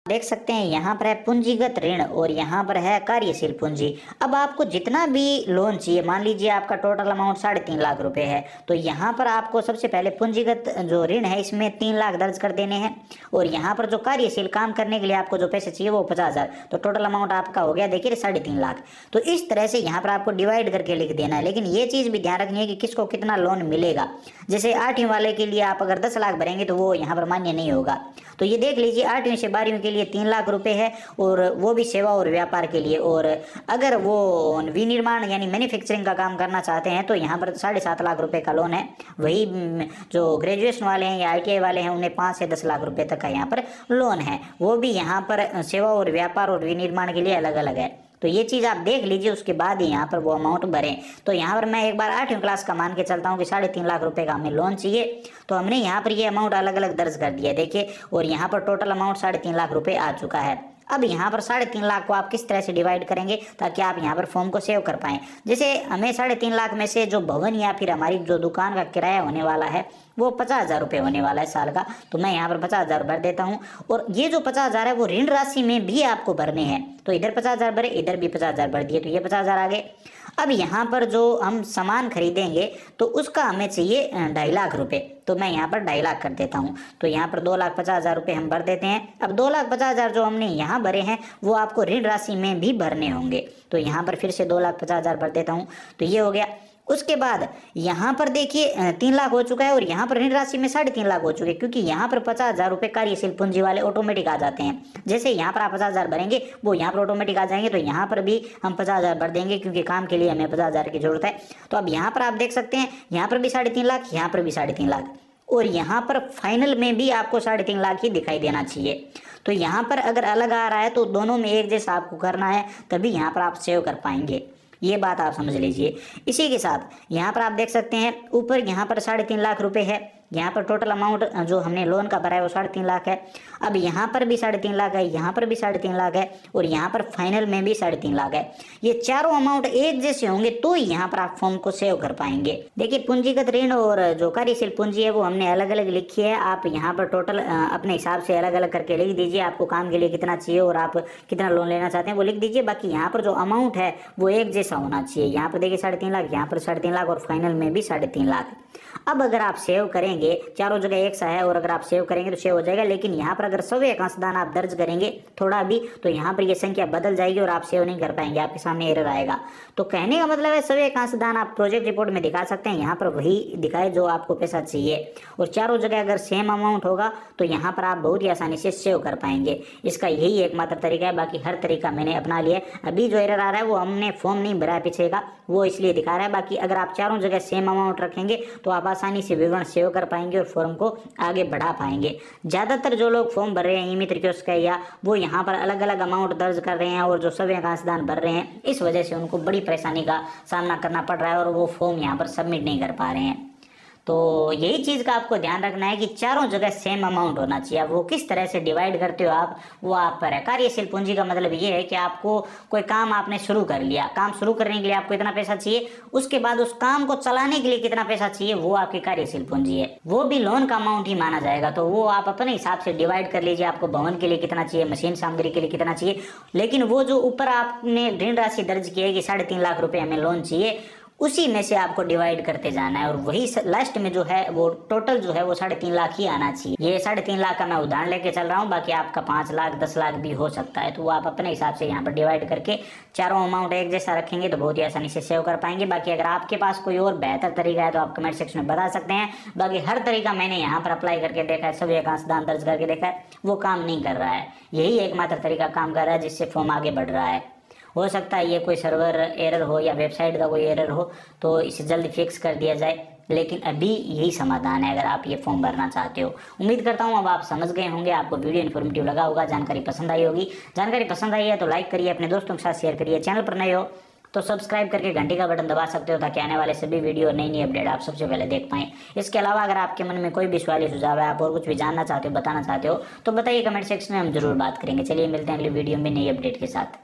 देख सकते हैं यहाँ पर है पूंजीगत ऋण और यहाँ पर है कार्यशील पूंजी। अब आपको जितना भी लोन चाहिए, मान लीजिए आपका टोटल अमाउंट 3.5 लाख रुपए है, तो यहाँ पर आपको सबसे पहले पूंजीगत जो ऋण है इसमें 3 लाख दर्ज कर देने हैं और यहाँ पर जो कार्यशील काम करने के लिए आपको जो पैसे चाहिए वो 50,000, तो टोटल अमाउंट आपका हो गया देखिए 3.5 लाख। तो इस तरह से यहाँ पर आपको डिवाइड करके लिख देना है। लेकिन ये चीज़ भी ध्यान रखनी है कि किसको कितना लोन मिलेगा। जैसे 8वीं वाले के लिए आप अगर 10 लाख भरेंगे तो वो यहाँ पर मान्य नहीं होगा। तो ये देख लीजिए 8वीं से 12वीं के लिए 3 लाख रुपए है और वो भी सेवा और व्यापार के लिए। और अगर वो विनिर्माण यानी मैन्युफैक्चरिंग का काम करना चाहते हैं तो यहाँ पर 7.5 लाख रुपए का लोन है। वही जो ग्रेजुएशन वाले हैं या ITI वाले हैं उन्हें 5 से 10 लाख रुपए तक का यहाँ पर लोन है। वो भी यहाँ पर सेवा और व्यापार और विनिर्माण के लिए अलग अलग है। तो ये चीज़ आप देख लीजिए, उसके बाद ही यहाँ पर वो अमाउंट भरें। तो यहाँ पर मैं एक बार 8वीं क्लास का मान के चलता हूँ कि 3.5 लाख रुपए का हमें लोन चाहिए, तो हमने यहाँ पर ये अमाउंट अलग अलग दर्ज कर दिया देखिए। और यहाँ पर टोटल अमाउंट 3.5 लाख रुपए आ चुका है। अब यहाँ पर 3.5 लाख को आप किस तरह से डिवाइड करेंगे ताकि आप यहाँ पर फॉर्म को सेव कर पाएं। जैसे हमें 3.5 लाख में से जो भवन या फिर हमारी जो दुकान का किराया होने वाला है वो 50,000 रुपये होने वाला है साल का, तो मैं यहाँ पर 50,000 भर देता हूँ। और ये जो 50,000 है वो ऋण राशि में भी आपको भरने हैं, तो इधर 50,000 भरे, इधर भी 50,000 भर दिए, तो ये 50,000 आ गए। अब यहाँ पर जो हम सामान खरीदेंगे तो उसका हमें चाहिए 2.5 लाख रुपए, तो मैं यहाँ पर 2.5 लाख कर देता हूँ। तो यहाँ पर 2,50,000 रुपये हम भर देते हैं। अब 2,50,000 जो हमने यहाँ भरे हैं वो आपको ऋण राशि में भी भरने होंगे, तो यहाँ पर फिर से 2,50,000 भर देता हूँ, तो ये हो गया। उसके बाद यहाँ पर देखिए 3 लाख हो चुका है और यहाँ पर ऋण राशि में 3.5 लाख हो चुके हैं, क्योंकि यहाँ पर 50,000 रुपये कार्यशील पूंजी वाले ऑटोमेटिक आ जाते हैं। जैसे यहाँ पर आप 50,000 भरेंगे वो यहाँ पर ऑटोमेटिक आ जाएंगे, तो यहाँ पर भी हम 50,000 भर देंगे क्योंकि काम के लिए हमें 50,000 की जरूरत है। तो अब यहाँ पर आप देख सकते हैं यहाँ पर भी 3.5 लाख, यहाँ पर भी 3.5 लाख और यहाँ पर फाइनल में भी आपको 3.5 लाख ही दिखाई देना चाहिए। तो यहाँ पर अगर अलग आ रहा है तो दोनों में एक जैसा आपको करना है, तभी यहाँ पर आप सेव कर पाएंगे। ये बात आप समझ लीजिए। इसी के साथ यहाँ पर आप देख सकते हैं ऊपर यहाँ पर 3.5 लाख रुपए है। यहाँ पर टोटल अमाउंट जो हमने लोन का भरा है वो 3.5 लाख है। अब यहाँ पर भी 3.5 लाख है, यहाँ पर भी 3.5 लाख है और यहाँ पर फाइनल में भी 3.5 लाख है। ये चारों अमाउंट एक जैसे होंगे तो ही यहाँ पर आप फॉर्म को सेव कर पाएंगे। देखिए पूंजीगत ऋण और जो कार्यशील पूंजी है वो हमने अलग अलग लिखी है। आप यहाँ पर टोटल अपने हिसाब से अलग अलग करके लिख दीजिए, आपको काम के लिए कितना चाहिए और आप कितना लोन लेना चाहते हैं वो लिख दीजिए। बाकी यहाँ पर जो अमाउंट है वो एक जैसा होना चाहिए। यहाँ पर देखिए 3.5 लाख, यहाँ पर 3.5 लाख और फाइनल में भी 3.5 लाख। अब अगर आप सेव करेंगे, चारों जगह एक सा है और अगर आप सेव करेंगे तो सेव हो जाएगा। लेकिन यहाँ पर अगर सवयक अंशदान आप दर्ज करेंगे थोड़ा भी तो यहाँ पर ये संख्या बदल जाएगी और आप सेव नहीं कर पाएंगे, आपके सामने एरर आएगा। तो कहने का मतलब है सवयक अंशदान आप प्रोजेक्ट रिपोर्ट में दिखा सकते हैं, यहाँ पर वही दिखाए जो आपको पैसा चाहिए। और चारों जगह अगर सेम अमाउंट होगा तो यहाँ पर आप बहुत ही आसानी से सेव कर पाएंगे। इसका यही एकमात्र तरीका है, बाकी हर तरीका मैंने अपना लिया है। अभी जो एरर आ रहा है वो हमने फॉर्म नहीं भरा है पीछे का, वो इसलिए दिखा रहा है। बाकी अगर आप चारों जगह सेम अमाउंट रखेंगे तो आप आसानी से विवरण सेव कर पाएंगे और फॉर्म को आगे बढ़ा पाएंगे। ज़्यादातर जो लोग फॉर्म भर रहे हैं ई-मित्र कियोस्क का या वो यहाँ पर अलग अलग अमाउंट दर्ज कर रहे हैं और जो सवयक अंशदान भर रहे हैं, इस वजह से उनको बड़ी परेशानी का सामना करना पड़ रहा है और वो फॉर्म यहाँ पर सबमिट नहीं कर पा रहे हैं। तो यही चीज़ का आपको ध्यान रखना है कि चारों जगह सेम अमाउंट होना चाहिए। अब वो किस तरह से डिवाइड करते हो आप, वो आप पर है। कार्यशील पूंजी का मतलब ये है कि आपको कोई काम आपने शुरू कर लिया, काम शुरू करने के लिए आपको इतना पैसा चाहिए, उसके बाद उस काम को चलाने के लिए कितना पैसा चाहिए, वो आपकी कार्यशील पूंजी है। वो भी लोन का अमाउंट ही माना जाएगा, तो वो आप अपने हिसाब से डिवाइड कर लीजिए। आपको भवन के लिए कितना चाहिए, मशीन सामग्री के लिए कितना चाहिए। लेकिन वो जो ऊपर आपने ऋण राशि दर्ज की है कि 3.5 लाख रुपए हमें लोन चाहिए, उसी में से आपको डिवाइड करते जाना है और वही लास्ट में जो है वो टोटल जो है वो 3.5 लाख ही आना चाहिए। ये 3.5 लाख का मैं उदाहरण लेके चल रहा हूँ, बाकी आपका 5 लाख 10 लाख भी हो सकता है। तो वो आप अपने हिसाब से यहाँ पर डिवाइड करके चारों अमाउंट एक जैसा रखेंगे तो बहुत ही आसानी से सेव कर पाएंगे। बाकी अगर आपके पास कोई और बेहतर तरीका है तो आप कमेंट सेक्शन में बता सकते हैं। बाकी हर तरीका मैंने यहाँ पर अप्लाई करके देखा है, सवयक अंशदान दर्ज करके देखा है, वो काम नहीं कर रहा है। यही एकमात्र तरीका काम कर रहा है जिससे फॉर्म आगे बढ़ रहा है। हो सकता है ये कोई सर्वर एरर हो या वेबसाइट का कोई एरर हो तो इसे जल्दी फिक्स कर दिया जाए, लेकिन अभी यही समाधान है अगर आप ये फॉर्म भरना चाहते हो। उम्मीद करता हूँ अब आप समझ गए होंगे, आपको वीडियो इन्फॉर्मेटिव लगा होगा, जानकारी पसंद आई होगी। जानकारी पसंद आई है तो लाइक करिए, अपने दोस्तों के साथ शेयर करिए। चैनल पर नए हो तो सब्सक्राइब करके घंटी का बटन दबा सकते हो ताकि आने वाले सभी वीडियो और नई नई अपडेट आप सबसे पहले देख पाएं। इसके अलावा अगर आपके मन में कोई भी सवाल या सुझाव है, आप और कुछ भी जानना चाहते हो, बताना चाहते हो तो बताइए कमेंट सेक्शन में, हम जरूर बात करेंगे। चलिए मिलते हैं अगली वीडियो में नई अपडेट के साथ।